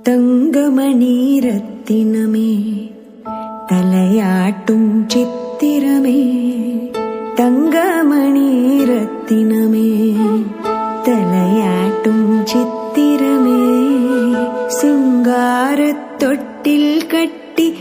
தங்கமணி ரத்தினமே தலையாட்டும் சித்திரமே, தங்கமணி ரத்தினமே தலையாட்டும் சித்திரமே, சிங்காரத் தொட்டில் கட்டி